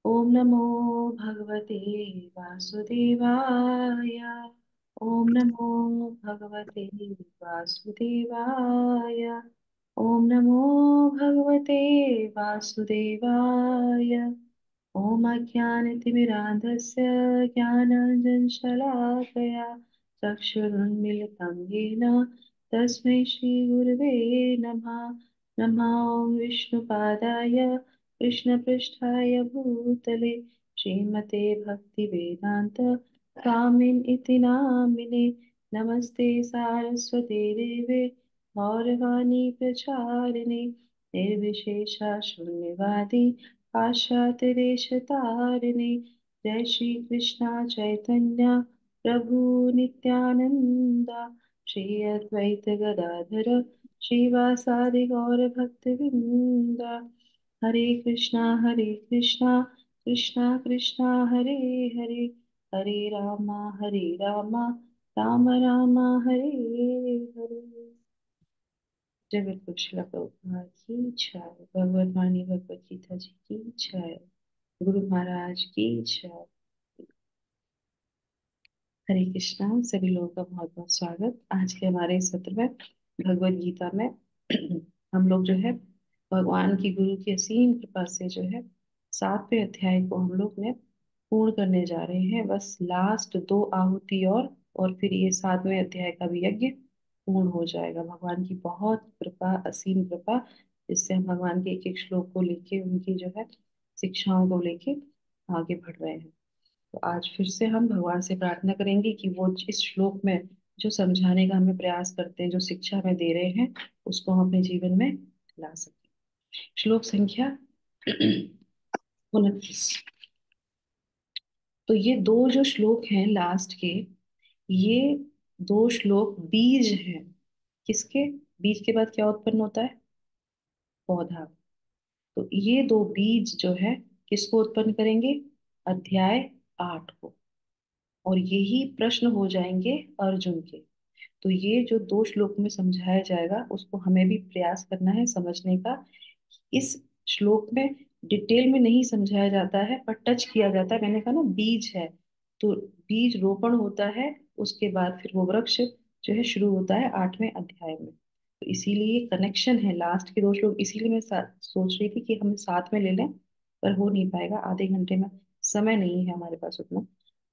ओम नमो भगवते वासुदेवाय। ओम नमो भगवते वासुदेवाय। ओम नमो भगवते वासुदेवाय। ओम अज्ञानतिमिरान्धस्य ज्ञानाञ्जनशलाकया चक्षुरुन्मीलितं येन तस्मै श्रीगुरवे नमः। नमः ॐ विष्णुपादाय कृष्णपृष्ठाय भूतले श्रीमते भक्तिवेदान्त स्वामिन् इति नामिने। नमस्ते सारस्वते देवे गौरवाणी प्रचारिणे निर्विशेषा शून्यवादी पाश्चात्यदेशतारिणे। जय श्री कृष्णा चैतन्य प्रभु नित्यानंद श्री अद्वैत गदाधर श्रीवासादि गौर भक्तवृंद। हरे कृष्णा कृष्णा कृष्णा हरे हरे हरे रामा राम राम हरे हरे। जगत कुशल प्रभुपाद की जय। भगवत वाणी भगवत गीता जी की जय। गुरु महाराज की जय। हरे कृष्णा। सभी लोगों का बहुत बहुत स्वागत। आज के हमारे इस सत्र में भगवत गीता में हम लोग जो है भगवान की गुरु की असीम कृपा से जो है 7वें अध्याय को हम लोग ने पूर्ण करने जा रहे हैं। बस लास्ट 2 आहुति और फिर ये 7वें अध्याय का भी यज्ञ पूर्ण हो जाएगा। भगवान की बहुत कृपा, असीम कृपा, जिससे हम भगवान के एक एक श्लोक को लेके उनकी जो है शिक्षाओं को लेके आगे बढ़ रहे हैं। तो आज फिर से हम भगवान से प्रार्थना करेंगे कि वो इस श्लोक में जो समझाने का हमें प्रयास करते हैं, जो शिक्षा हमें दे रहे हैं, उसको हम अपने जीवन में ला सकें। श्लोक संख्या 29। तो ये दो जो श्लोक हैं लास्ट के, ये दो श्लोक बीज हैं। किसके? बीज के बाद क्या उत्पन्न होता है? पौधा। तो ये दो बीज जो है किसको उत्पन्न करेंगे? अध्याय 8 को। और यही प्रश्न हो जाएंगे अर्जुन के। तो ये जो दो श्लोक में समझाया जाएगा उसको हमें भी प्रयास करना है समझने का। इस श्लोक में डिटेल में नहीं समझाया जाता है पर टच किया जाता है। मैंने कहा ना बीज है, तो बीज रोपण होता है, उसके बाद फिर वो वृक्ष जो है शुरू होता है 8वें अध्याय में। तो इसीलिए कनेक्शन है लास्ट के दो श्लोक। इसीलिए मैं सोच रही थी कि हम साथ में ले लें, पर हो नहीं पाएगा, आधे घंटे में समय नहीं है हमारे पास उतना।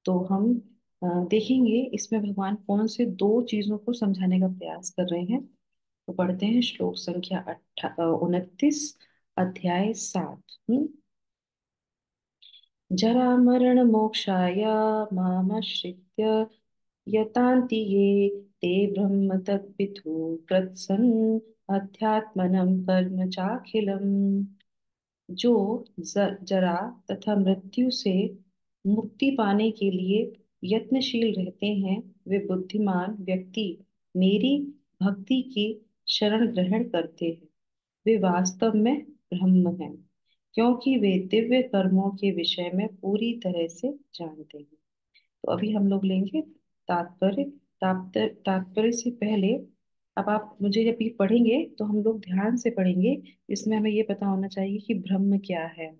तो हम देखेंगे इसमें भगवान कौन से दो चीजों को समझाने का प्रयास कर रहे हैं। तो पढ़ते हैं श्लोक संख्या 29, अध्याय 7। जरा मरण मोक्षाय मामश्रित्य यतान्ति ये ते ब्रह्म तद्विदु कृत्सन् अध्यात्मनं कर्म चाखिलम्। जो जरा तथा मृत्यु से मुक्ति पाने के लिए यत्नशील रहते हैं, वे बुद्धिमान व्यक्ति मेरी भक्ति की शरण ग्रहण करते हैं। वे वास्तव में ब्रह्म हैं, क्योंकि वे दिव्य कर्मों के विषय में पूरी तरह से जानते हैं। तो अभी हम लोग लेंगे तात्पर्य। तात्पर्य से पहले अब आप मुझे जब ये पढ़ेंगे तो हम लोग ध्यान से पढ़ेंगे। इसमें हमें ये पता होना चाहिए कि ब्रह्म क्या है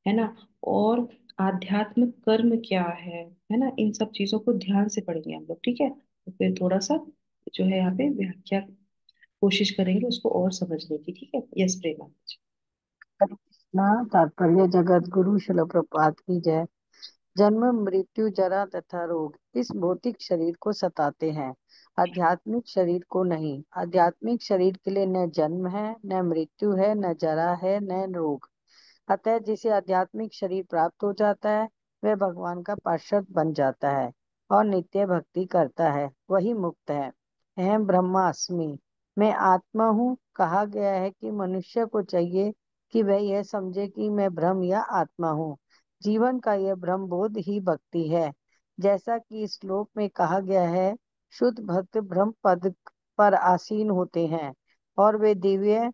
ना, और आध्यात्म कर्म क्या है ना। इन सब चीजों को ध्यान से पढ़ेंगे हम लोग, ठीक है। तो फिर थोड़ा सा जो है यहाँ पे व्याख्या कोशिश करेंगे उसको और समझने की, ठीक है। यस प्रेमा जी। हरे कृष्णा। तात्पर्य जगत गुरु शिल प्रपात की जय। जन्म मृत्यु जरा तथा रोग इस भौतिक शरीर को सताते हैं, आध्यात्मिक शरीर को नहीं। आध्यात्मिक शरीर के लिए न जन्म है, न मृत्यु है, न जरा है, न रोग। अतः जिसे आध्यात्मिक शरीर प्राप्त हो जाता है वह भगवान का पार्षद बन जाता है और नित्य भक्ति करता है, वही मुक्त है। अहम ब्रह्मास्मि, मैं आत्मा हूँ। कहा गया है कि मनुष्य को चाहिए कि वह यह समझे कि मैं ब्रह्म या आत्मा हूँ। जीवन का यह ब्रह्म बोध ही भक्ति है। जैसा कि इस श्लोक में कहा गया है, शुद्ध भक्त ब्रह्म पद पर आसीन होते हैं और वे दिव्य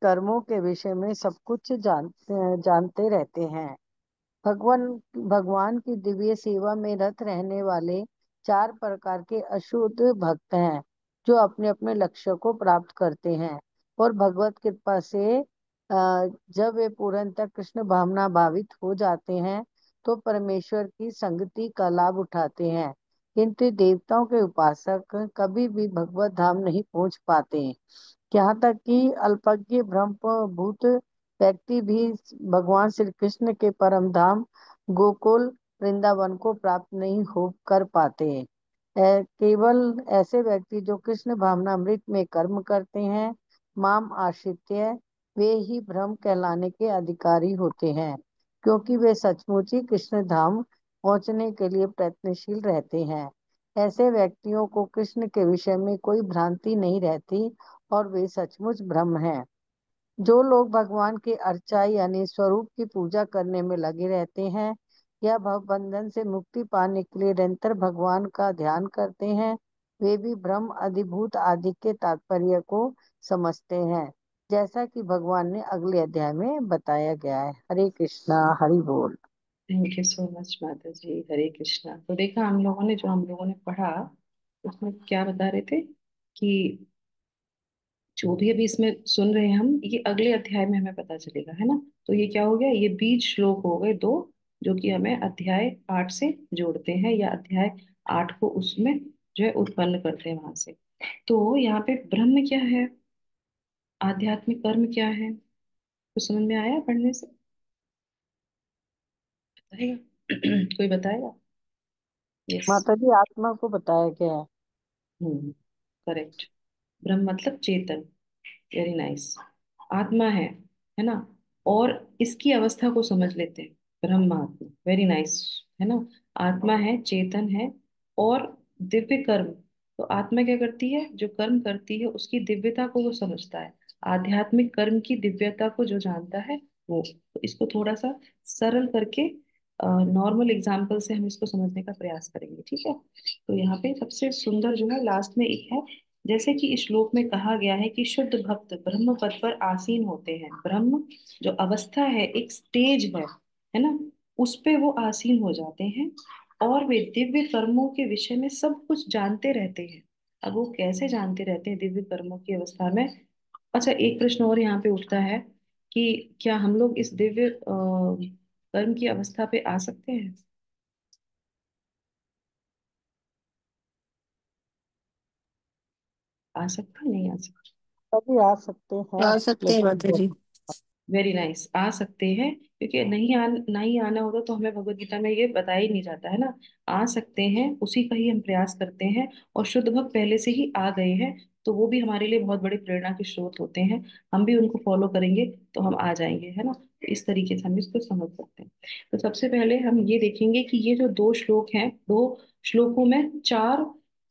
कर्मों के विषय में सब कुछ जानते रहते हैं। भगवान भगवान की दिव्य सेवा में रत रहने वाले 4 प्रकार के अशुद्ध भक्त हैं, जो अपने अपने लक्ष्य को प्राप्त करते हैं और भगवत कृपा से जब वे पूर्णतः कृष्ण भावना भावित हो जाते हैं तो परमेश्वर की संगति का लाभ उठाते हैं, किंतु देवताओं के उपासक कभी भी भगवत धाम नहीं पहुंच पाते। यहाँ तक कि अल्पज्ञ ब्रह्म भूत व्यक्ति भी भगवान श्री कृष्ण के परम धाम गोकुल वृंदावन को प्राप्त नहीं हो कर पाते। केवल ऐसे व्यक्ति जो कृष्ण भावनामृत में कर्म करते हैं, माम आश्रित्य, वे ही ब्रह्म कहलाने के अधिकारी होते हैं, क्योंकि वे सचमुच ही कृष्ण धाम पहुंचने के लिए प्रयत्नशील रहते हैं। ऐसे व्यक्तियों को कृष्ण के विषय में कोई भ्रांति नहीं रहती और वे सचमुच ब्रह्म हैं। जो लोग भगवान के अर्चा यानी स्वरूप की पूजा करने में लगे रहते हैं या भव बंधन से मुक्ति पाने के लिए निरंतर भगवान का ध्यान करते हैं, वे भी ब्रह्म अधिभूत आदि के तात्पर्य को समझते हैं, जैसा कि भगवान ने अगले अध्याय में बताया गया है। हरे कृष्णा, हरि बोल। थैंक यू सो मच माता जी। हरे कृष्णा। तो देखा हम लोगों ने, जो हम लोगों ने पढ़ा उसमें क्या बता रहे थे कि जो भी अभी इसमें सुन रहे हैं हम, ये अगले अध्याय में हमें पता चलेगा, है ना। तो ये क्या हो गया, ये बीज श्लोक हो गए दो, जो कि हमें अध्याय 8 से जोड़ते हैं, या अध्याय 8 को उसमें जो है उत्पन्न करते हैं वहां से। तो यहाँ पे ब्रह्म क्या है, आध्यात्मिक कर्म क्या है, तो समझ में आया पढ़ने से? बताएगा? कोई बताएगा? यस। माता जी, आत्मा को बताया गया है। करेक्ट। ब्रह्म मतलब चेतन। Very nice. आत्मा है ना। और इसकी अवस्था को समझ लेते हैं, ब्रह्मात्मा। Very nice. है ना। आत्मा है, चेतन है, और दिव्य कर्म। तो आत्मा क्या करती है, जो कर्म करती है उसकी दिव्यता को वो समझता है। आध्यात्मिक कर्म की दिव्यता को जो जानता है वो। तो इसको थोड़ा सा सरल करके नॉर्मल एग्जाम्पल से हम इसको समझने का प्रयास करेंगे, ठीक है। तो यहाँ पे सबसे सुंदर जो है लास्ट में एक है, जैसे कि इस श्लोक में कहा गया है कि शुद्ध भक्त ब्रह्म पद पर आसीन होते हैं। ब्रह्म जो अवस्था है, एक स्टेज है ना, उस पे वो आसीन हो जाते हैं, और वे दिव्य कर्मों के विषय में सब कुछ जानते रहते हैं। अब वो कैसे जानते रहते हैं दिव्य कर्मों की अवस्था में? अच्छा, एक प्रश्न और यहाँ पे उठता है कि क्या हम लोग इस दिव्य कर्म की अवस्था पे आ सकते हैं? आ सकते हैं, नहीं आ सकते? सभी आ सकते हैं, आ सकते हैं लेकिन माता जी। Very nice. आ सकते हैं, क्योंकि नहीं आना होता तो हमें भगवत गीता में ये बताया ही नहीं जाता, है ना। आ सकते हैं, उसी का ही हम प्रयास करते हैं। और शुद्ध भक्त पहले से ही आ गए हैं, तो वो भी हमारे लिए बहुत बड़ी प्रेरणा के स्रोत होते हैं। हम भी उनको फॉलो करेंगे तो हम आ जाएंगे, है ना। तो इस तरीके से हम इसको समझ सकते हैं। तो सबसे पहले हम ये देखेंगे कि ये जो दो श्लोक हैं, दो श्लोकों में चार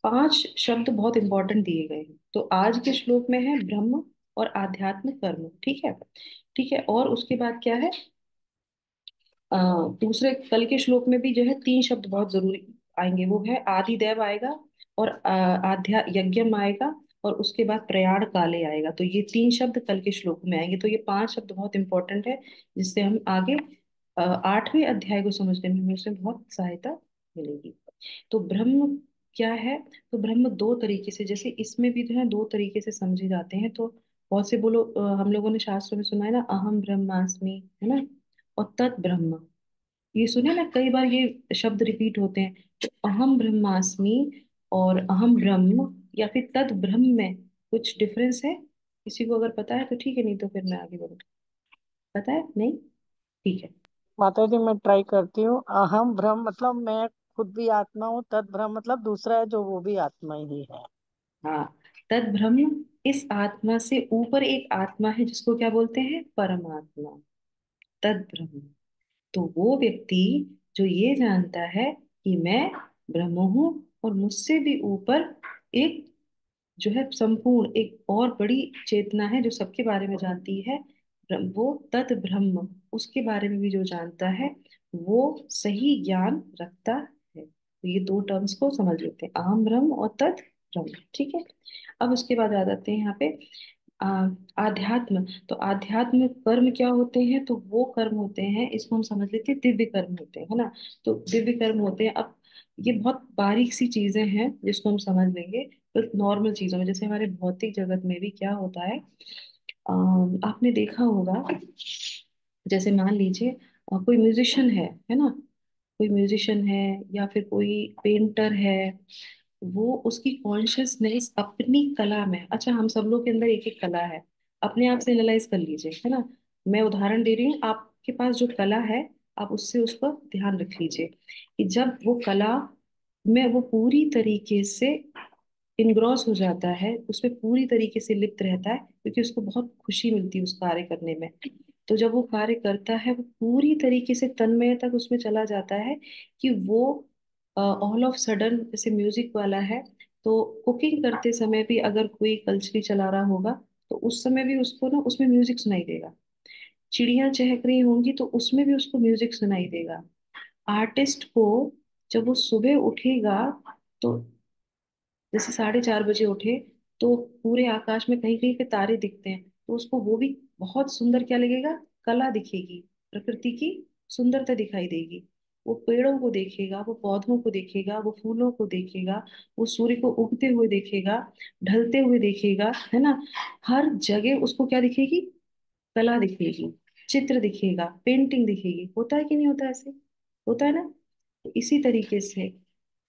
पांच शब्द बहुत इंपॉर्टेंट दिए गए हैं। तो आज के श्लोक में है ब्रह्म और आध्यात्मिक कर्म, ठीक है। ठीक है, और उसके बाद क्या है, अ, दूसरे कल के श्लोक में भी जो है तीन शब्द बहुत जरूरी आएंगे। वो है आदिदेव आएगा, और आध्या यज्ञम आएगा, और उसके बाद प्रयाण काले आएगा। तो ये तीन शब्द कल के श्लोक में आएंगे। तो ये पांच शब्द बहुत इंपॉर्टेंट है, जिससे हम आगे 8वें अध्याय को समझने में हमें उसमें बहुत सहायता मिलेगी। तो ब्रह्म क्या है? तो ब्रह्म दो तरीके से, जैसे इसमें भी जो है दो तरीके से समझे जाते हैं। तो बहुत से बोलो, हम लोगों ने शास्त्रों में सुना है ना, अहम ब्रह्मास्मि, है ना, और तत् ब्रह्म। ये सुने ना, कई बार ये शब्द रिपीट होते हैं। तो अहम ब्रह्मास्मि और अहम ब्रह्म, या फिर तत् ब्रह्म में कुछ डिफरेंस है? किसी को अगर पता है तो ठीक है, नहीं तो फिर मैं आगे बढ़ूँ। पता है? नहीं? ठीक है। माता जी मैं ट्राई करती हूँ। अहम ब्रह्म मतलब मैं खुद भी आत्मा हूँ, तद ब्रह्म मतलब दूसरा है जो वो भी आत्मा ही है। हाँ, तत् ब्रह्म, इस आत्मा से ऊपर एक आत्मा है जिसको क्या बोलते हैं, परमात्मा। तत् ब्रह्म। तो वो व्यक्ति जो ये जानता है कि मैं ब्रह्म हूं, और मुझसे भी ऊपर एक जो है संपूर्ण एक और बड़ी चेतना है जो सबके बारे में जानती है, वो तत् ब्रह्म, उसके बारे में भी जो जानता है, वो सही ज्ञान रखता है। तो ये दो टर्म्स को समझ लेते हैं, अहम ब्रह्म और तत् ब्रह्म, ठीक है। अब उसके बाद आ जाते हैं यहाँ पे आ, आध्यात्म। तो आध्यात्म कर्म क्या होते हैं? तो वो कर्म होते हैं, इसको हम समझ लेते हैं दिव्य कर्म होते हैं, है ना। तो दिव्य कर्म होते हैं। अब ये बहुत बारीक सी चीजें हैं जिसको हम समझ लेंगे। तो नॉर्मल चीजों में, जैसे हमारे भौतिक जगत में भी क्या होता है, आपने देखा होगा, जैसे मान लीजिए कोई म्यूजिशियन है ना, कोई म्यूजिशियन है या फिर कोई पेंटर है, वो उसकी कॉन्शियसनेस अपनी कला में, अच्छा हम सब लोग के अंदर एक एक कला है, अपने आप से एनालाइज कर लीजिए, है ना। मैं उदाहरण दे रही हूँ, आपके पास जो कला है आप उससे उसका ध्यान रख लीजिए कि जब वो कला में वो पूरी तरीके से इनग्रॉस हो जाता है, उसमें पूरी तरीके से लिप्त रहता है, क्योंकि उसको बहुत खुशी मिलती है उस कार्य करने में। तो जब वो कार्य करता है वो पूरी तरीके से तन्मय तक उसमें चला जाता है कि वो ऑल ऑफ सडन, जैसे म्यूजिक वाला है, तो कुकिंग करते समय भी अगर कोई कलछड़ी चला रहा होगा तो उस समय भी उसको ना उसमें म्यूजिक सुनाई देगा। चिड़ियां चहक रही होंगी तो उसमें भी उसको म्यूजिक सुनाई देगा। आर्टिस्ट को जब वो सुबह उठेगा तो जैसे 4:30 बजे उठे तो पूरे आकाश में कहीं कहीं पे तारे दिखते हैं, तो उसको वो भी बहुत सुंदर क्या लगेगा, कला दिखेगी, प्रकृति की सुंदरता दिखाई देगी। वो पेड़ों को देखेगा, वो पौधों को देखेगा, वो फूलों को देखेगा, वो सूर्य को उगते हुए देखेगा, ढलते हुए देखेगा, है ना। हर जगह उसको क्या दिखेगी, कला दिखेगी, चित्र दिखेगा, पेंटिंग दिखेगी। होता है कि नहीं होता ऐसे, होता है ना। तो इसी तरीके से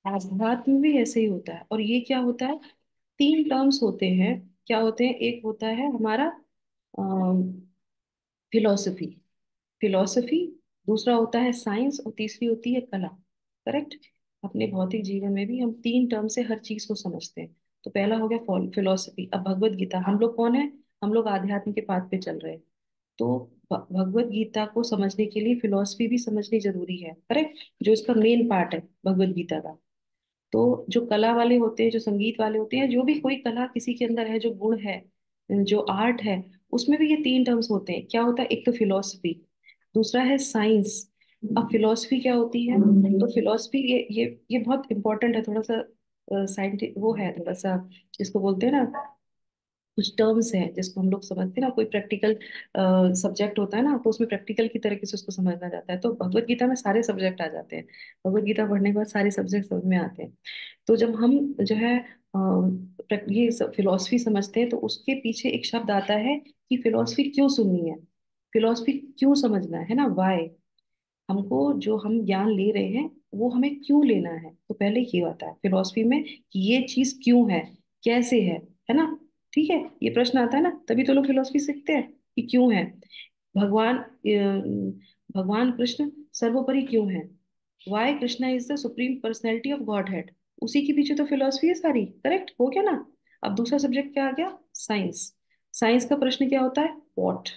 अध्यात्म भी ऐसे ही होता है। और ये क्या होता है, तीन टर्म्स होते हैं, क्या होते हैं, एक होता है हमारा फिलोसफी, फिलोसफी, दूसरा होता है साइंस, और तीसरी होती है कला। करेक्ट। अपने भौतिक जीवन में भी हम तीन टर्म से हर चीज को समझते हैं। तो पहला हो गया फिलोसफी। अब भगवत गीता, हम लोग कौन है, हम लोग आध्यात्म के पाथ पे चल रहे हैं। तो भगवत गीता को समझने के लिए फिलोसफी भी समझनी जरूरी है, करेक्ट, जो इसका मेन पार्ट है भगवत गीता का। तो जो कला वाले होते हैं, जो संगीत वाले होते हैं, जो भी कोई कला किसी के अंदर है, जो गुण है, जो आर्ट है, उसमें भी ये तीन टर्म्स होते हैं। क्या होता है, एक तो फिलोसफी, दूसरा है साइंस। अब फिलोसफी क्या होती है, तो फिलोसफी ये बहुत इंपॉर्टेंट है, थोड़ा सा साइंटिफिक वो है थोड़ा सा, जिसको बोलते हैं ना, कुछ टर्म्स हैं जिसको हम लोग समझते हैं ना, कोई प्रैक्टिकल सब्जेक्ट होता है ना, तो उसमें प्रैक्टिकल की तरीके से उसको समझना जाता है। तो भगवत गीता में सारे सब्जेक्ट आ जाते हैं, भगवत गीता पढ़ने के बाद सारे सब्जेक्ट समझ में आते हैं। तो जब हम जो है ये फिलोसफी समझते हैं तो उसके पीछे एक शब्द आता है कि फिलोसफी क्यों सुननी है, फिलोसफी क्यों समझना है ना, वाई। हमको जो हम ज्ञान ले रहे हैं वो हमें क्यों लेना है, तो पहले ये आता है फिलोसफी में कि ये चीज क्यों कैसे है ना। ठीक है, ये प्रश्न आता है ना, तभी तो लोग फिलोसफी सीखते हैं कि क्यों है। भगवान भगवान कृष्ण सर्वोपरि क्यों है, why Krishna is the supreme personality of godhead, उसी के पीछे तो फिलोसफी है सारी। करेक्ट हो गया ना। अब दूसरा सब्जेक्ट क्या आ गया, साइंस। साइंस का प्रश्न क्या होता है, व्हाट,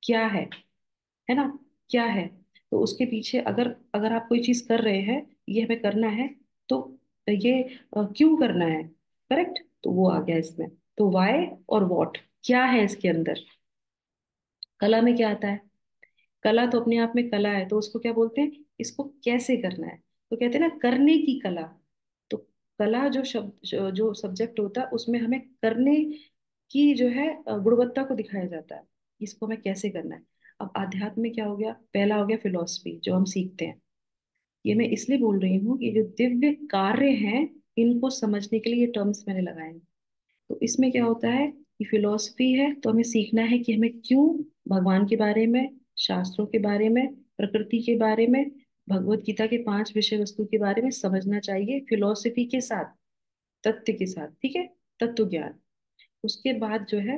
क्या है ना, क्या है। तो उसके पीछे अगर अगर आप कोई चीज कर रहे हैं, ये हमें करना है, तो ये क्यों करना है, करेक्ट, तो वो आ गया इसमें। तो वाई और व्हाट, क्या है इसके अंदर। कला में क्या आता है, कला तो अपने आप में कला है, तो उसको क्या बोलते हैं, इसको कैसे करना है, तो कहते हैं ना करने की कला। तो कला जो शब्द जो सब्जेक्ट होता है उसमें हमें करने की जो है गुणवत्ता को दिखाया जाता है, इसको हमें कैसे करना है। अब आध्यात्म में क्या हो गया, पहला हो गया फिलोसफी जो हम सीखते हैं। ये मैं इसलिए बोल रही हूँ कि जो दिव्य कार्य हैं इनको समझने के लिए ये टर्म्स मैंने लगाए हैं। तो इसमें क्या होता है कि फिलोसफी है तो हमें सीखना है कि हमें क्यों भगवान के बारे में, शास्त्रों के बारे में, प्रकृति के बारे में, भगवत गीता के 5 विषय वस्तु के बारे में समझना चाहिए, फिलोसफी के साथ, तथ्य के साथ, ठीक है, तत्व ज्ञान। उसके बाद जो है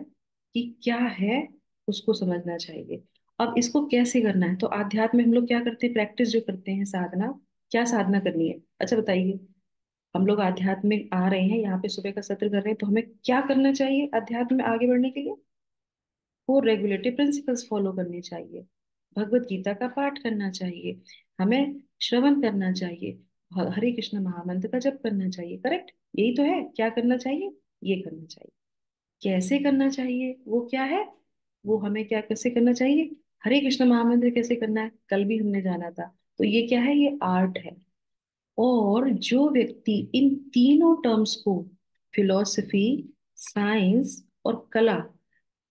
कि क्या है उसको समझना चाहिए। अब इसको कैसे करना है, तो आध्यात्म में हम लोग क्या करते हैं, प्रैक्टिस जो करते हैं, साधना, क्या साधना करनी है, अच्छा बताइए। हम लोग आध्यात्म में आ रहे हैं, यहाँ पे सुबह का सत्र कर रहे हैं, तो हमें क्या करना चाहिए अध्यात्म में आगे बढ़ने के लिए, वो रेगुलेटरी प्रिंसिपल्स फॉलो करने चाहिए, भगवत गीता का पाठ करना चाहिए, हमें श्रवण करना चाहिए, हरे कृष्ण महामंत्र का जप करना चाहिए, करेक्ट, यही तो है, क्या करना चाहिए, ये करना चाहिए। कैसे करना चाहिए वो क्या है, वो हमें क्या कैसे करना चाहिए, हरे कृष्ण महामंत्र कैसे करना है, कल भी हमने जाना था। तो ये क्या है, ये आर्ट है। और जो व्यक्ति इन तीनों टर्म्स को, फिलॉसफी, साइंस और कला,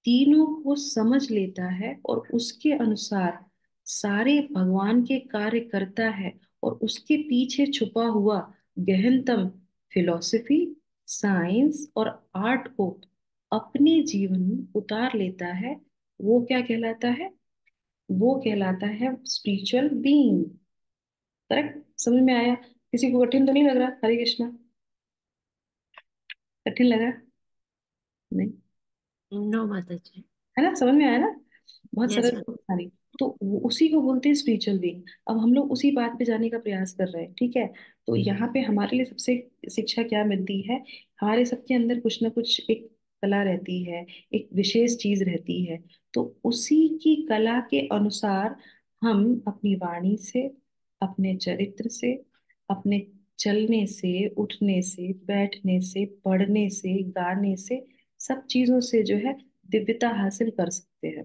तीनों को समझ लेता है और उसके अनुसार सारे भगवान के कार्य करता है, और उसके पीछे छुपा हुआ गहनतम फिलॉसफी, साइंस और आर्ट को अपने जीवन में उतार लेता है, वो क्या कहलाता है? वो कहलाता है स्पिरिचुअल बीइंग। करेक्ट, समझ में आया? किसी को कठिन तो नहीं लग रहा? हरे कृष्णा, कठिन लगा? नहीं, नो माता जी। है ना, समझ में आया ना? बहुत यस सरल मैम। सारी। तो उसी को बोलते हैं स्पिरिचुअल बीइंग। अब हम लोग उसी बात पे जाने का प्रयास कर रहे हैं, ठीक है? तो यहाँ पे हमारे लिए सबसे शिक्षा क्या मिलती है? हमारे सबके अंदर कुछ ना कुछ एक कला रहती है, एक विशेष चीज रहती है। तो उसी की कला के अनुसार हम अपनी वाणी से, अपने चरित्र से, अपने चलने से, उठने से, बैठने से, पढ़ने से, गाने से, सब चीजों से जो है दिव्यता हासिल कर सकते हैं।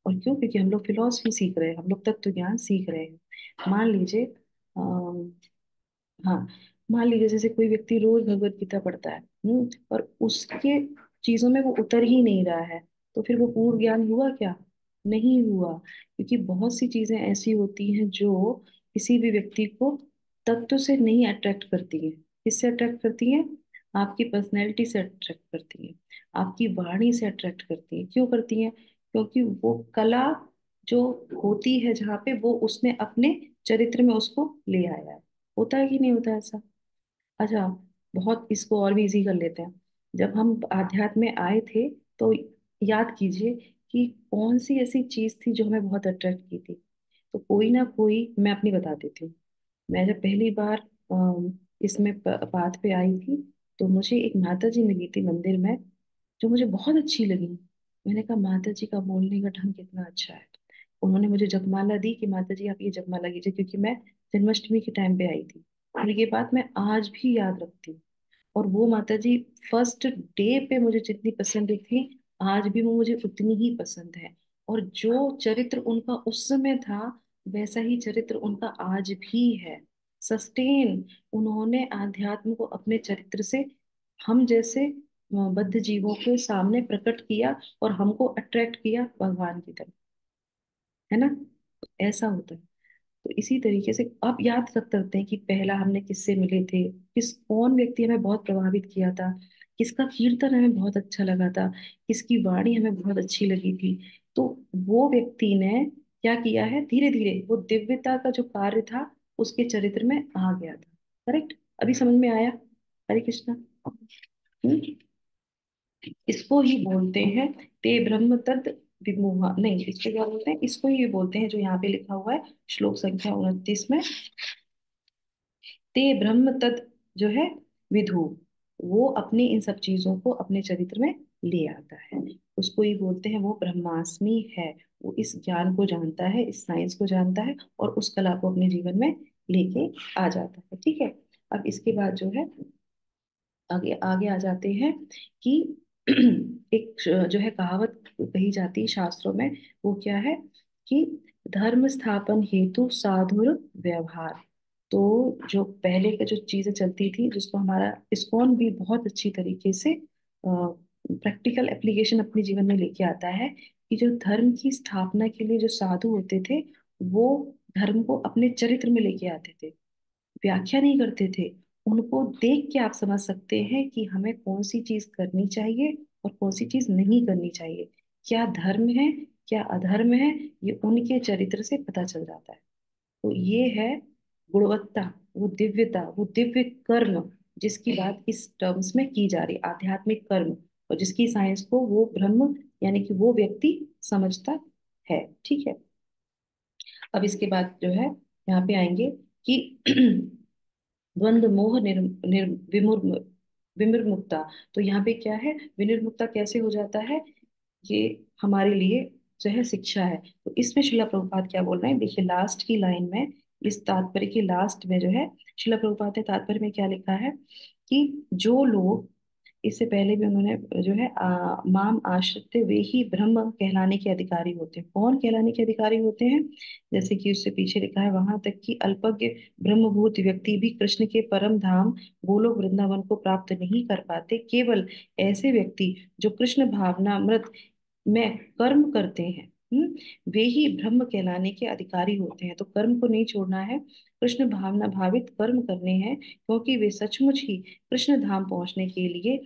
और क्यों? क्योंकि हम लोग फिलॉसफी सीख रहे हैं, हम लोग तत्व ज्ञान सीख रहे हैं। मान लीजिए, हाँ, मान लीजिए जैसे कोई व्यक्ति रोज भगवत गीता पढ़ता है, और उसके चीजों में वो उतर ही नहीं रहा है, तो फिर वो पूर्ण ज्ञान हुआ क्या? नहीं हुआ। क्योंकि बहुत सी चीजें ऐसी होती हैं जो किसी भी व्यक्ति को तत्व से नहीं अट्रैक्ट करती हैं। किससे अट्रैक्ट करती हैं? आपकी पर्सनैलिटी से अट्रैक्ट करती हैं, आपकी वाणी से अट्रैक्ट करती हैं। क्यों करती हैं? क्योंकि वो कला जो होती है जहाँ पे, वो उसने अपने चरित्र में उसको ले आया है। होता है कि नहीं होता है ऐसा? अच्छा, बहुत इसको और भी इजी कर लेते हैं। जब हम आध्यात्म में आए थे, तो याद कीजिए कि कौन सी ऐसी चीज थी जो हमें बहुत अट्रैक्ट की थी। तो कोई ना कोई, मैं अपनी बता देती हूँ। मैं जब पहली बार इसमें पाथ पे आई थी, तो मुझे एक माता जी मिली थी मंदिर में, जो मुझे बहुत अच्छी लगी। मैंने कहा माता जी का बोलने का ढंग कितना अच्छा है। उन्होंने मुझे जपमाला दी कि माता जी आप ये जपमाला कीजिए, क्योंकि मैं जन्माष्टमी के टाइम पे आई थी। और ये बात मैं आज भी याद रखती हूँ। और वो माता जी फर्स्ट डे पे मुझे जितनी पसंद थी, आज भी वो मुझे उतनी ही पसंद है। और जो चरित्र उनका उस समय था, वैसा ही चरित्र उनका आज भी है। सस्टेन उन्होंने आध्यात्म को अपने चरित्र से हम जैसे बद्ध जीवों के सामने प्रकट किया, और हमको अट्रैक्ट किया भगवान की तरफ। है ना? तो ऐसा होता है। तो इसी तरीके से आप याद रख सकते हैं कि पहला हमने किससे मिले थे, कौन व्यक्ति हमें बहुत प्रभावित किया था, किसका कीर्तन हमें बहुत अच्छा लगा था, किसकी वाणी हमें बहुत अच्छी लगी थी। तो वो व्यक्ति ने क्या किया है, धीरे धीरे वो दिव्यता का जो कार्य था उसके चरित्र में आ गया था। करेक्ट? अभी समझ में आया? हरे कृष्णा। हम्म? इसको ही बोलते हैं ते ब्रह्म तद विमोहा, नहीं, इसको क्या बोलते हैं? इसको ही बोलते हैं जो यहाँ पे लिखा हुआ है श्लोक संख्या 29 में, ते ब्रह्म तत् जो है विधु। वो अपनी इन सब चीजों को अपने चरित्र में ले आता है। उसको ही बोलते हैं वो ब्रह्मास्मि है। वो इस ज्ञान को जानता है, इस साइंस को जानता है, और उस कला को अपने जीवन में लेके आ जाता है। ठीक है? अब इसके बाद जो है, आगे आगे आ जाते हैं कि एक जो है कहावत कही जाती है शास्त्रों में। वो क्या है? कि धर्म स्थापन हेतु साधुर व्यवहार। तो जो पहले का जो चीजें चलती थी, जिसको हमारा इस्कॉन भी बहुत अच्छी तरीके से प्रैक्टिकल एप्लीकेशन अपने जीवन में लेके आता है, कि जो धर्म की स्थापना के लिए जो साधु होते थे, वो धर्म को अपने चरित्र में लेके आते थे, व्याख्या नहीं करते थे। उनको देख के आप समझ सकते हैं कि हमें कौन सी चीज करनी चाहिए और कौन सी चीज नहीं करनी चाहिए, क्या धर्म है, क्या अधर्म है। ये उनके चरित्र से पता चल जाता है। तो ये है गुणवत्ता, वो दिव्यता, वो दिव्य कर्म, जिसकी बात इस टर्म्स में की जा रही, आध्यात्मिक कर्म। और जिसकी साइंस को वो ब्रह्म यानी कि वो व्यक्ति समझता है। ठीक है? अब इसके बाद जो है यहाँ पे आएंगे कि द्वंद्व मोह विमुक्ता। तो यहाँ पे क्या है, विनिर्मुक्ता कैसे हो जाता है? ये हमारे लिए जो है शिक्षा है। तो इसमें शिला प्रभुपाद क्या बोल रहे हैं, देखिए लास्ट की लाइन में, इस तात्पर्य की लास्ट में जो है, शिला प्रभुपाद ने तात्पर्य में क्या लिखा है? कि जो लोग, इससे पहले भी उन्होंने जो है माम आश्रित वे ही ब्रह्म कहलाने के अधिकारी होते हैं। कौन कहलाने के अधिकारी होते हैं? जैसे कि उससे पीछे लिखा है वहां तक कि अल्पज्ञ ब्रह्मभूत व्यक्ति भी कृष्ण के परम धाम गोलोक वृंदावन को प्राप्त नहीं कर पाते। केवल ऐसे व्यक्ति जो कृष्ण भावनामृत में कर्म करते हैं, वे ही ब्रह्म कहलाने के अधिकारी होते हैं। तो कर्म को नहीं छोड़ना है, कृष्ण भावना भावित कर्म करने हैं, क्योंकि वे सचमुच ही कृष्ण धाम पहुंचने के लिए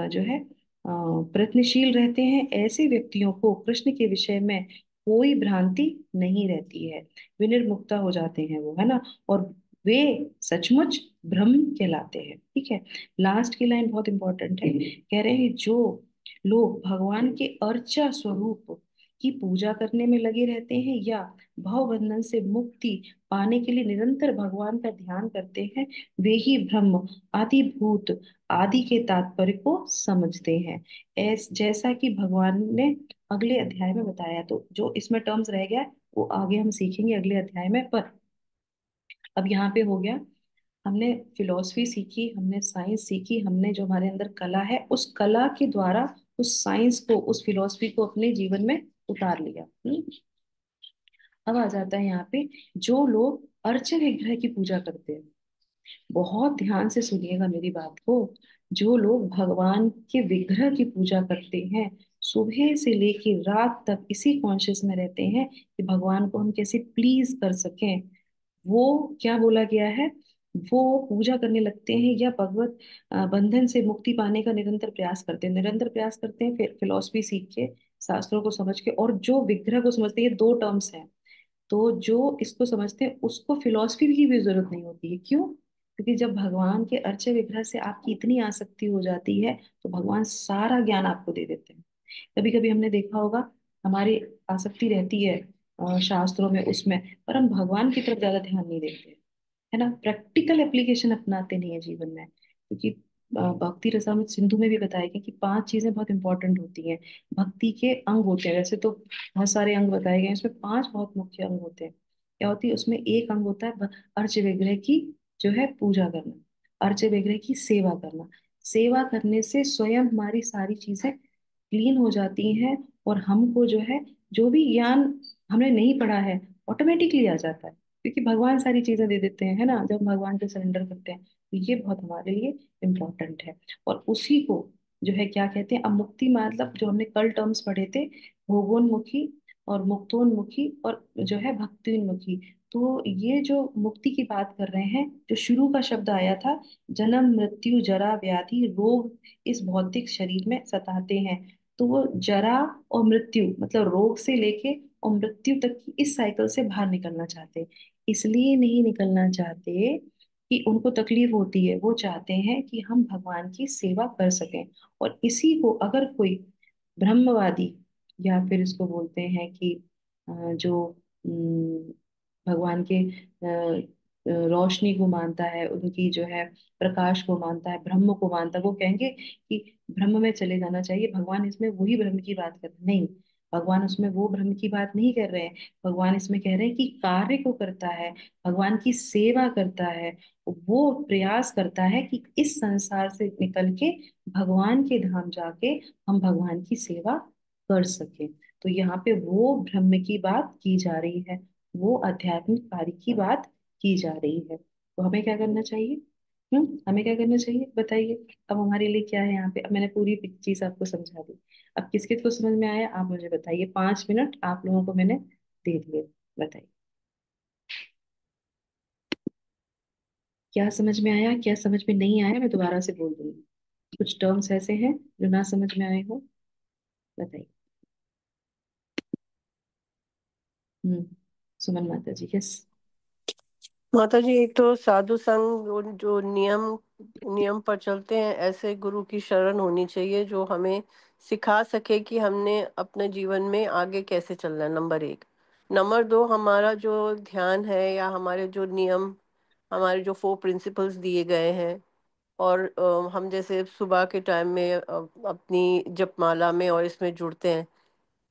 जो है प्रयत्नशील रहते हैं, ऐसे व्यक्तियों को कृष्ण के विषय में कोई भ्रांति नहीं रहती है। विनिर्मुक्ता हो जाते हैं वो, है ना। और वे सचमुच ब्रह्म कहलाते हैं। ठीक है। लास्ट की लाइन बहुत इंपॉर्टेंट है। कह रहे हैं जो लोग भगवान के अर्चा स्वरूप की पूजा करने में लगे रहते हैं या भव बंधन से मुक्ति पाने के लिए निरंतर भगवान का ध्यान करते हैं, वे ही ब्रह्म आदि भूत आदि के तात्पर्य को समझते हैं। जैसा कि भगवान ने अगले अध्याय में बताया, तो जो इसमें टर्म्स रह गया वो आगे हम सीखेंगे अगले अध्याय में। पर अब यहाँ पे हो गया, हमने फिलॉसफी सीखी, हमने साइंस सीखी, हमने जो हमारे अंदर कला है उस कला के द्वारा उस साइंस को, उस फिलॉसफी को अपने जीवन में उतार लिया। अब आ जाता है यहाँ पे, जो लोग अर्च विग्रह की पूजा करते हैं, बहुत ध्यान से सुनिएगा मेरी बात को। जो लोग भगवान के विग्रह की पूजा करते हैं, सुबह से लेके रात तक इसी कॉन्शियस में रहते हैं कि भगवान को हम कैसे प्लीज कर सकें, वो क्या बोला गया है, वो पूजा करने लगते हैं या भगवत बंधन से मुक्ति पाने का निरंतर प्रयास करते हैं। निरंतर प्रयास करते हैं, फिर फिलॉसफी सीख के, शास्त्रों को समझ के, और जो विग्रह को समझते हैं, ये दो टर्म्स हैं। तो जो इसको समझते हैं उसको फिलॉसफी की भी जरूरत नहीं होती है। क्यों? क्योंकि जब भगवान के अर्चे विग्रह से आपकी इतनी आसक्ति हो जाती है, तो भगवान सारा ज्ञान आपको दे देते हैं। कभी कभी हमने देखा होगा, हमारी आसक्ति रहती है शास्त्रों में, उसमें, पर हम भगवान की तरफ ज्यादा ध्यान नहीं देते, है ना। प्रैक्टिकल एप्लीकेशन अपनाते नहीं है जीवन में। क्योंकि भक्ति रसामृत सिंधु में भी बताया गया कि पांच चीजें बहुत इंपॉर्टेंट होती हैं। भक्ति के अंग होते हैं, वैसे तो बहुत सारे अंग बताए गए हैं, इसमें पांच बहुत मुख्य अंग होते हैं। क्या होती है उसमें? एक अंग होता है अर्च विग्रह की जो है पूजा करना, अर्च विग्रह की सेवा करना। सेवा करने से स्वयं हमारी सारी चीजें क्लीन हो जाती हैं, और हमको जो है, जो भी ज्ञान हमने नहीं पढ़ा है, ऑटोमेटिकली आ जाता है। क्योंकि भगवान सारी चीजें दे देते हैं, है ना, जब हम भगवान को सरेंडर करते हैं। तो ये बहुत हमारे लिए इम्पोर्टेंट है। और उसी को जो है क्या कहते हैं, अब मुक्ति मतलब जो हमने कल टर्म्स पढ़े थे, भोगोन्मुखी और मुक्तोन्मुखी और जो है भक्तिन्मुखी। तो ये जो मुक्ति की बात कर रहे हैं, जो शुरू का शब्द आया था, जन्म मृत्यु जरा व्याधि रोग इस भौतिक शरीर में सताते हैं। तो वो जरा और मृत्यु मतलब रोग से लेके और मृत्यु तक की इस साइकिल से बाहर निकलना चाहते हैं। इसलिए नहीं निकलना चाहते कि उनको तकलीफ होती है, वो चाहते हैं कि हम भगवान की सेवा कर सकें। और इसी को अगर कोई ब्रह्मवादी, या फिर इसको बोलते हैं कि जो भगवान के रोशनी को मानता है, उनकी जो है प्रकाश को मानता है, ब्रह्म को मानता है, वो कहेंगे कि ब्रह्म में चले जाना चाहिए, भगवान इसमें वही ब्रह्म की बात कर रहे हैं। नहीं, भगवान उसमें वो ब्रह्म की बात नहीं कर रहे हैं। भगवान इसमें कह रहे हैं कि कार्य को करता है, भगवान की सेवा करता है, वो प्रयास करता है कि इस संसार से निकल के भगवान के धाम जाके हम भगवान की सेवा कर सके। तो यहाँ पे वो ब्रह्म की बात की जा रही है, वो आध्यात्मिक कार्य की बात की जा रही है। तो हमें क्या करना चाहिए? हमें क्या करना चाहिए बताइए। अब हमारे लिए क्या है यहाँ पे? अब मैंने पूरी चीज आपको समझा दी। अब किस किस को समझ में आया आप मुझे बताइए, 5 मिनट आप लोगों को मैंने दे दिए। बताइए क्या समझ में आया, क्या समझ में नहीं आया, मैं दोबारा से बोल दूंगी। कुछ टर्म्स ऐसे हैं जो ना समझ में आए हो, बताइए। हम्म। सुमन माता जी, यस। माता जी, एक तो साधु संग जो नियम नियम पर चलते हैं, ऐसे गुरु की शरण होनी चाहिए जो हमें सिखा सके कि हमने अपने जीवन में आगे कैसे चलना है, नंबर एक। नंबर दो, हमारा जो ध्यान है या हमारे जो नियम, हमारे जो 4 प्रिंसिपल्स दिए गए हैं, और हम जैसे सुबह के टाइम में अपनी जपमाला में और इसमें जुड़ते हैं,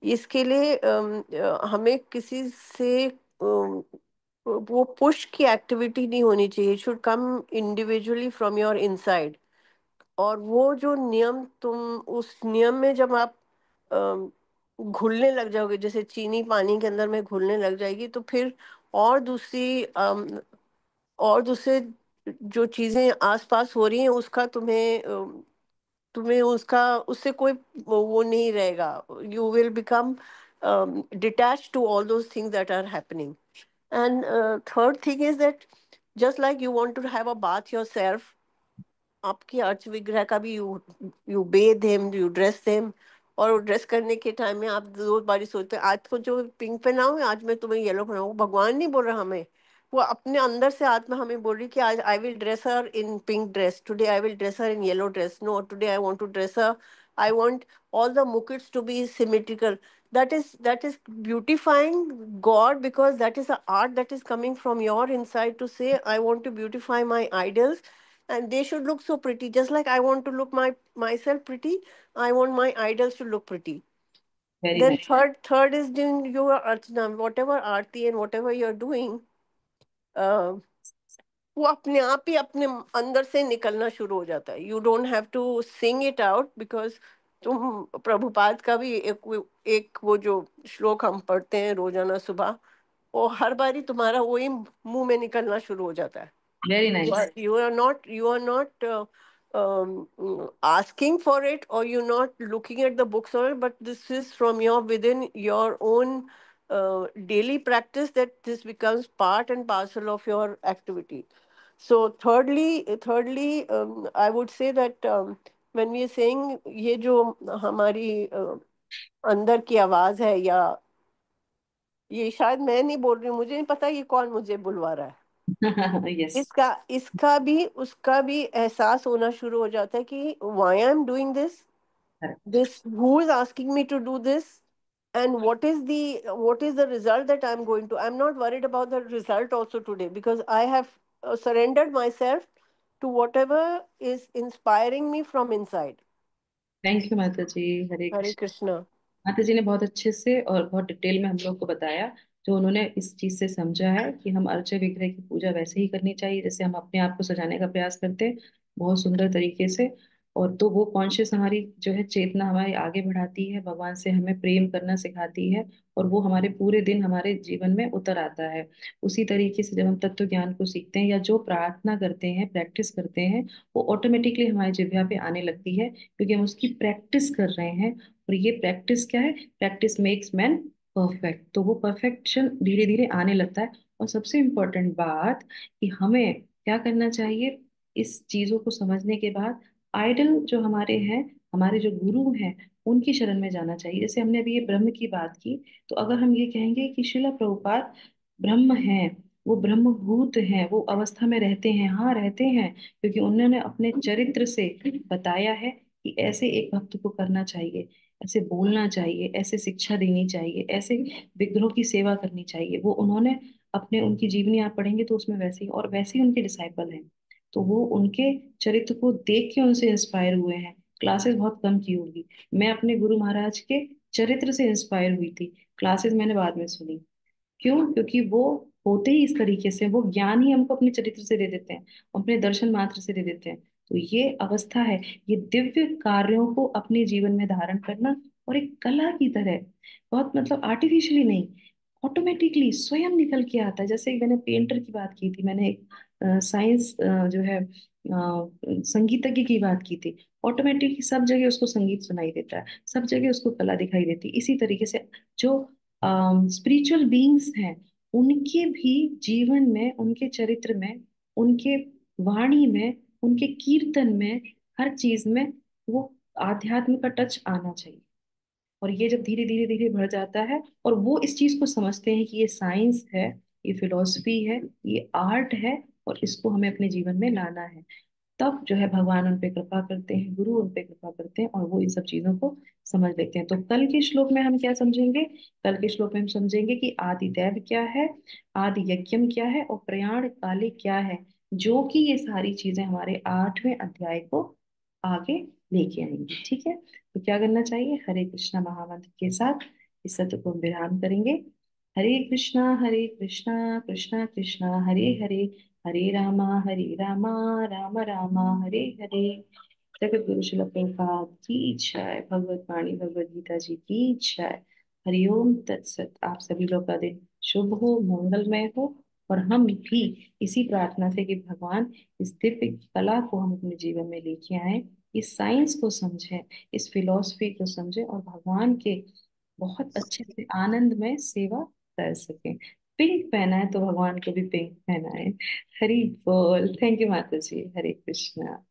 इसके लिए हमें किसी से वो पुश की एक्टिविटी नहीं होनी चाहिए, should come individually from your inside. और वो जो नियम, तुम उस नियम में जब आप अम, घुलने लग जाओगे, जैसे चीनी पानी के अंदर में घुलने लग जाएगी, तो फिर और दूसरी और दूसरे जो चीजें आसपास हो रही हैं उसका तुम्हें तुम्हें उसका उससे कोई वो नहीं रहेगा। You will become detached to all those things that are happening. And third thing is that just like you want to have a bath yourself, आपकी अर्च विग्रह का भी you you Beth him, you dress him. और वो dress करने के time में आप दो बारी सोचते हैं, आज को जो पिंक पहनाऊं, आज मैं तुम्हें येलो पहनाऊं। भगवान नहीं बोल रहा हमें, वो अपने अंदर से आत्मा हमें बोल रही कि आज I will dress her in pink dress, today I will dress her in yellow dress, no today I want to dress her, I want all the mukuts to be symmetrical. That is beautifying God, because that is a art that is coming from your inside to say I want to beautify my idols, and they should look so pretty, just like I want to look myself pretty. I want my idols to look pretty. Very Then nice. third is doing your archana, whatever aarti and whatever you're doing, uh, वो अपने आप ही अपने अंदर से निकलना शुरू हो जाता है। You don't have to sing it out, because तुम प्रभुपाद का भी एक वो जो श्लोक हम पढ़ते हैं रोजाना सुबह, वो हर बारी तुम्हारा वही मुंह में निकलना शुरू हो जाता है। Very you nice. are you are not you are not asking for it, or you're not looking at the books or it, but this is from your within your own daily practice, that this becomes part and parcel of your activity. So thirdly, I would say that when we are saying ये जो हमारी अंदर की आवाज है, या ये शायद मैं नहीं बोल रही हूँ, मुझे नहीं पता ये कौन मुझे बुलवा रहा है, यस। इसका इसका भी उसका भी एहसास होना शुरू हो जाता है कि why I am doing correct. this who is asking me to do this, and what is the result that I'm going to, I'm not worried about the result also today, because I have surrendered myself to whatever is inspiring me from inside. Thank you माता जी। हरे Hare Krishna. Krishna. माता जी ने बहुत अच्छे से और बहुत detail में हम लोग को बताया, जो उन्होंने इस चीज से समझा है कि हम अर्चे विग्रह की पूजा वैसे ही करनी चाहिए जैसे हम अपने आप को सजाने का प्रयास करते हैं, बहुत सुंदर तरीके से। और तो वो कॉन्शियस हमारी जो है चेतना हमारी आगे बढ़ाती है, भगवान से हमें प्रेम करना सिखाती है, और वो हमारे पूरे दिन हमारे जीवन में उतर आता है। उसी तरीके से जब हम तत्व ज्ञान को सीखते हैं या जो प्रार्थना करते हैं, प्रैक्टिस करते हैं, वो ऑटोमेटिकली हमारी जिह्वा पे आने लगती है, क्योंकि हम उसकी प्रैक्टिस कर रहे हैं। और ये प्रैक्टिस क्या है? Practice makes man perfect. तो वो परफेक्शन धीरे धीरे आने लगता है। और सबसे इम्पोर्टेंट बात कि हमें क्या करना चाहिए, इस चीजों को समझने के बाद आइडल जो हमारे हैं, हमारे जो गुरु हैं, उनकी शरण में जाना चाहिए। जैसे हमने अभी ये ब्रह्म की बात की, तो अगर हम ये कहेंगे कि शिला प्रभुपाद ब्रह्म हैं, वो ब्रह्मभूत हैं, वो अवस्था में रहते हैं, हाँ रहते हैं, क्योंकि उन्होंने अपने चरित्र से बताया है कि ऐसे एक भक्त को करना चाहिए, ऐसे बोलना चाहिए, ऐसे शिक्षा देनी चाहिए, ऐसे विग्रहों की सेवा करनी चाहिए। वो उन्होंने अपने उनकी जीवनी आप पढ़ेंगे तो उसमें वैसे ही, और वैसे ही उनके डिसाइपल हैं। तो वो उनके चरित्र को देख के उनसे इंस्पायर हुए हैं। क्लासेस बहुत कम की होगी, मैं अपने गुरु महाराज के चरित्र से इंस्पायर हुई थी, क्लासेस मैंने बाद में सुनी। क्यों? क्योंकि वो होते ही इस तरीके से, वो ज्ञान ही हमको अपने चरित्र से दे देते हैं, अपने दर्शन मात्र से दे देते हैं। तो ये अवस्था है, ये दिव्य कार्यों को अपने जीवन में धारण करना, और एक कला की तरह, बहुत मतलब आर्टिफिशियली नहीं, ऑटोमेटिकली स्वयं निकल के आता है। जैसे मैंने पेंटर की बात की थी, मैंने एक साइंस जो है संगीतज्ञ की बात की थी। ऑटोमेटिकली सब जगह उसको संगीत सुनाई देता है, सब जगह उसको कला दिखाई देती है। इसी तरीके से जो स्पिरिचुअल बीइंग्स हैं, उनके भी जीवन में, उनके चरित्र में, उनके वाणी में, उनके कीर्तन में, हर चीज में वो आध्यात्म का टच आना चाहिए। और ये जब धीरे धीरे धीरे बढ़ जाता है, और वो इस चीज को समझते हैं कि ये साइंस है, ये फिलॉसफी है, ये आर्ट है, और इसको हमें अपने जीवन में लाना है, तब जो है भगवान उन पे कृपा करते हैं, गुरु उन पे कृपा करते हैं, और वो इन सब चीजों को समझ लेते हैं। तो कल के श्लोक में हम क्या समझेंगे? कल के श्लोक में हम समझेंगे कि आदि दैव क्या है, आदि यज्ञम क्या है, और प्रयाण काले क्या है, जो कि ये सारी चीजें हमारे 8वें अध्याय को आगे लेके आएंगे। ठीक है? तो क्या करना चाहिए? हरे कृष्णा महामंत्र के साथ इस सत्र को हम विराम करेंगे। हरे कृष्णा कृष्णा कृष्णा हरे हरे, हरे रामा राम रामा हरे हरे। जगत गुरु शिल प्रभुपाद की जय, भगवत वाणी भगवत गीता जी की जय। हरिओम तत्सत। आप सभी लोग का दिन शुभ हो, मंगलमय हो, और हम भी इसी प्रार्थना से कि भगवान इस दिव्य कला को हम अपने जीवन में लेके आए, इस साइंस को समझें, इस फिलॉसफी को समझें, और भगवान के बहुत अच्छे से आनंद में सेवा कर सकें। पिंक पहना है तो भगवान को भी पिंक पहना है। हरि बोल। थैंक यू माता जी। हरे कृष्णा।